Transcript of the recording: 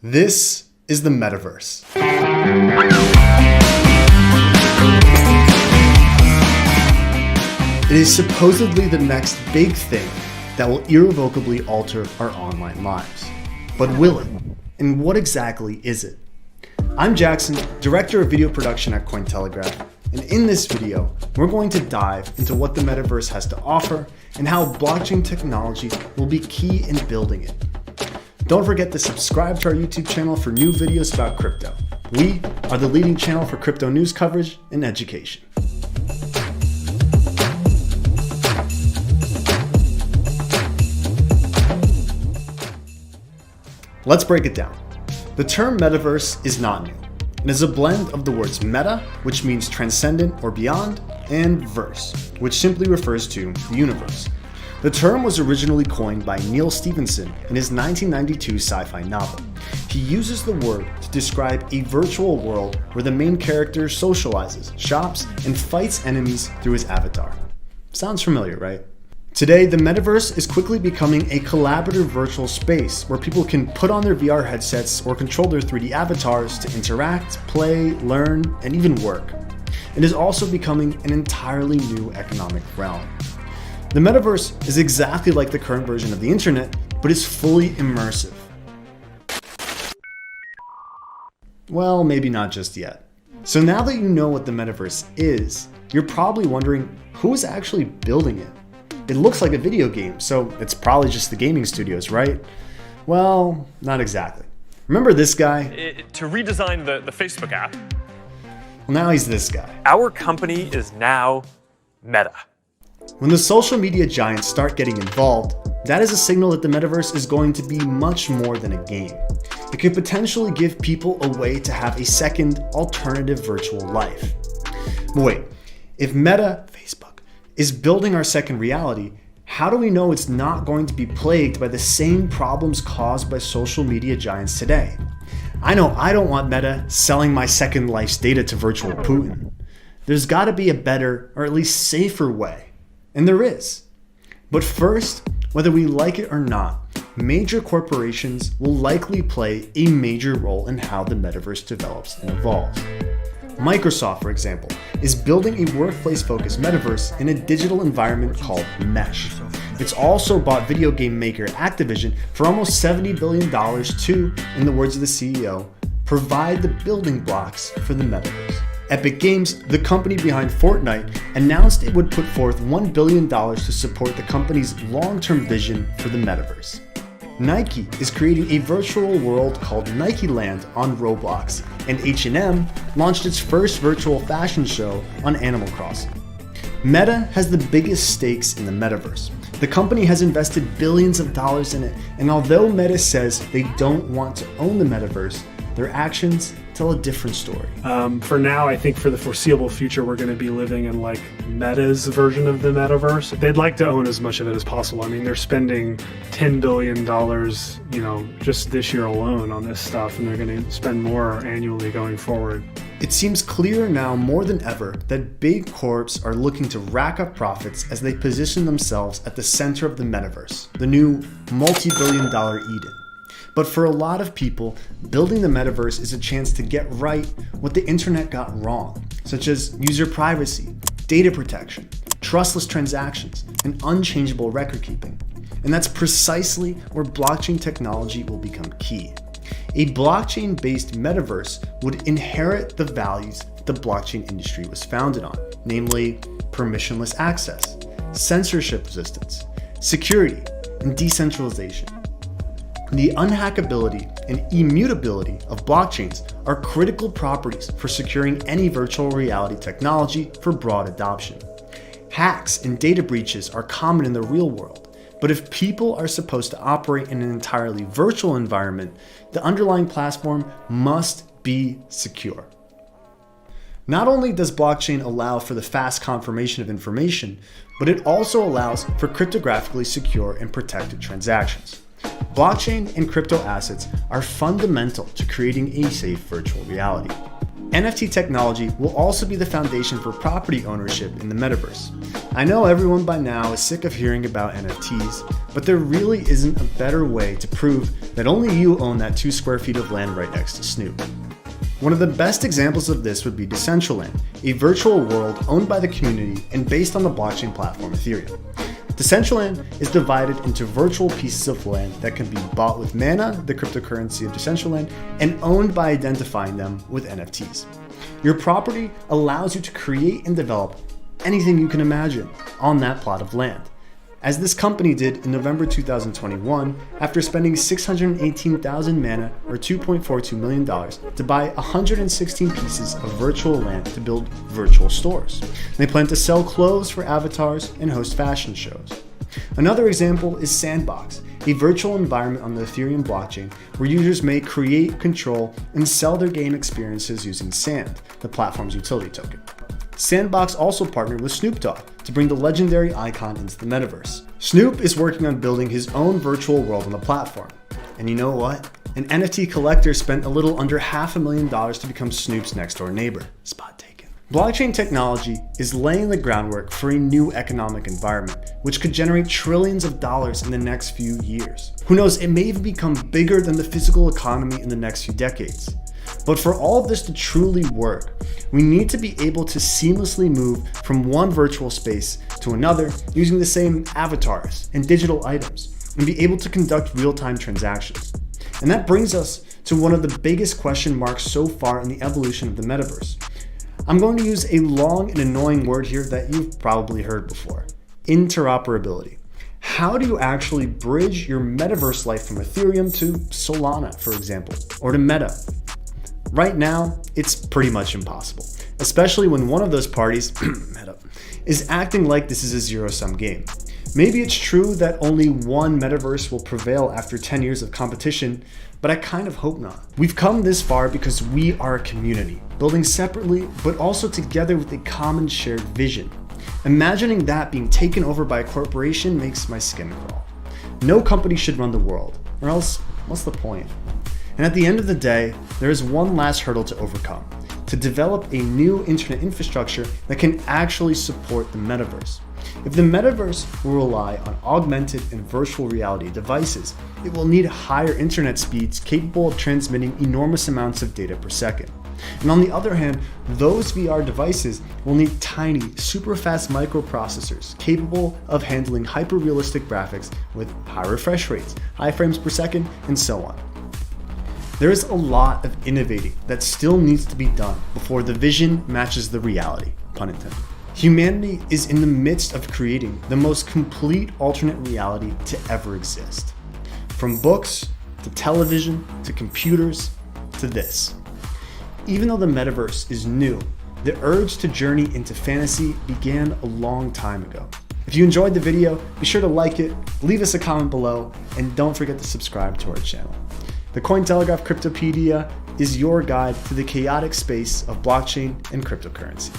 This is the Metaverse. It is supposedly the next big thing that will irrevocably alter our online lives. But will it? And what exactly is it? I'm Jackson, Director of Video Production at Cointelegraph, and in this video, we're going to dive into what the Metaverse has to offer and how blockchain technology will be key in building it. Don't forget to subscribe to our YouTube channel for new videos about crypto. We are the leading channel for crypto news coverage and education. Let's break it down. The term metaverse is not new. It is a blend of the words meta, which means transcendent or beyond, and verse, which simply refers to the universe. The term was originally coined by Neil Stephenson in his 1992 sci-fi novel. He uses the word to describe a virtual world where the main character socializes, shops, and fights enemies through his avatar. Sounds familiar, right? Today, the metaverse is quickly becoming a collaborative virtual space where people can put on their VR headsets or control their 3D avatars to interact, play, learn, and even work. It is also becoming an entirely new economic realm. The metaverse is exactly like the current version of the internet, but is fully immersive. Well, maybe not just yet. So now that you know what the metaverse is, you're probably wondering who's actually building it. It looks like a video game, so it's probably just the gaming studios, right? Well, not exactly. Remember this guy? To redesign the Facebook app. Well, now he's this guy. Our company is now Meta. When the social media giants start getting involved, that is a signal that the metaverse is going to be much more than a game. It could potentially give people a way to have a second, alternative virtual life. But wait, if Meta, Facebook, is building our second reality, how do we know it's not going to be plagued by the same problems caused by social media giants today? I know I don't want Meta selling my second life's data to virtual Putin. There's got to be a better, or at least safer way. And there is. But first, whether we like it or not, major corporations will likely play a major role in how the metaverse develops and evolves. Microsoft, for example, is building a workplace-focused metaverse in a digital environment called Mesh. It's also bought video game maker Activision for almost $70 billion to, in the words of the CEO, provide the building blocks for the metaverse. Epic Games, the company behind Fortnite, announced it would put forth $1 billion to support the company's long-term vision for the metaverse. Nike is creating a virtual world called Nike Land on Roblox, and H&M launched its first virtual fashion show on Animal Crossing. Meta has the biggest stakes in the metaverse. The company has invested billions of dollars in it, and although Meta says they don't want to own the metaverse, their actions tell a different story. For now, I think for the foreseeable future, we're going to be living in like Meta's version of the metaverse. They'd like to own as much of it as possible. I mean, they're spending $10 billion, just this year alone on this stuff, and they're going to spend more annually going forward. It seems clearer now more than ever that big corps are looking to rack up profits as they position themselves at the center of the metaverse, the new multi-billion-dollar Eden. But for a lot of people, building the metaverse is a chance to get right what the internet got wrong, such as user privacy, data protection, trustless transactions, and unchangeable record keeping. And that's precisely where blockchain technology will become key. A blockchain-based metaverse would inherit the values the blockchain industry was founded on, namely permissionless access, censorship resistance, security, and decentralization. The unhackability and immutability of blockchains are critical properties for securing any virtual reality technology for broad adoption. Hacks and data breaches are common in the real world, but if people are supposed to operate in an entirely virtual environment, the underlying platform must be secure. Not only does blockchain allow for the fast confirmation of information, but it also allows for cryptographically secure and protected transactions. Blockchain and crypto assets are fundamental to creating a safe virtual reality. NFT technology will also be the foundation for property ownership in the metaverse. I know everyone by now is sick of hearing about NFTs, but there really isn't a better way to prove that only you own that 2 square feet of land right next to Snoop. One of the best examples of this would be Decentraland, a virtual world owned by the community and based on the blockchain platform Ethereum. Decentraland is divided into virtual pieces of land that can be bought with Mana, the cryptocurrency of Decentraland, and owned by identifying them with NFTs. Your property allows you to create and develop anything you can imagine on that plot of land, as this company did in November 2021 after spending 618,000 Mana or $2.42 million to buy 116 pieces of virtual land to build virtual stores. They plan to sell clothes for avatars and host fashion shows. Another example is Sandbox, a virtual environment on the Ethereum blockchain where users may create, control, and sell their game experiences using Sand, the platform's utility token. Sandbox also partnered with Snoop Dogg to bring the legendary icon into the metaverse. Snoop is working on building his own virtual world on the platform. And you know what? An NFT collector spent a little under $500,000 to become Snoop's next door neighbor. Spot taken. Blockchain technology is laying the groundwork for a new economic environment, which could generate trillions of dollars in the next few years. Who knows, it may even become bigger than the physical economy in the next few decades. But for all of this to truly work, we need to be able to seamlessly move from one virtual space to another using the same avatars and digital items, and be able to conduct real-time transactions. And that brings us to one of the biggest question marks so far in the evolution of the metaverse. I'm going to use a long and annoying word here that you've probably heard before: interoperability. How do you actually bridge your metaverse life from Ethereum to Solana, for example, or to Meta? Right now, it's pretty much impossible, especially when one of those parties, Meta, is acting like this is a zero-sum game. Maybe it's true that only one metaverse will prevail after 10 years of competition, but I kind of hope not. We've come this far because we are a community, building separately, but also together with a common shared vision. Imagining that being taken over by a corporation makes my skin crawl. No company should run the world, or else what's the point? And at the end of the day, there is one last hurdle to overcome: to develop a new internet infrastructure that can actually support the metaverse. If the metaverse will rely on augmented and virtual reality devices, it will need higher internet speeds capable of transmitting enormous amounts of data per second. And on the other hand, those VR devices will need tiny, super fast microprocessors capable of handling hyper-realistic graphics with high refresh rates, high frames per second, and so on. There is a lot of innovating that still needs to be done before the vision matches the reality, pun intended. Humanity is in the midst of creating the most complete alternate reality to ever exist. From books, to television, to computers, to this. Even though the metaverse is new, the urge to journey into fantasy began a long time ago. If you enjoyed the video, be sure to like it, leave us a comment below, and don't forget to subscribe to our channel. The Cointelegraph Cryptopedia is your guide to the chaotic space of blockchain and cryptocurrency.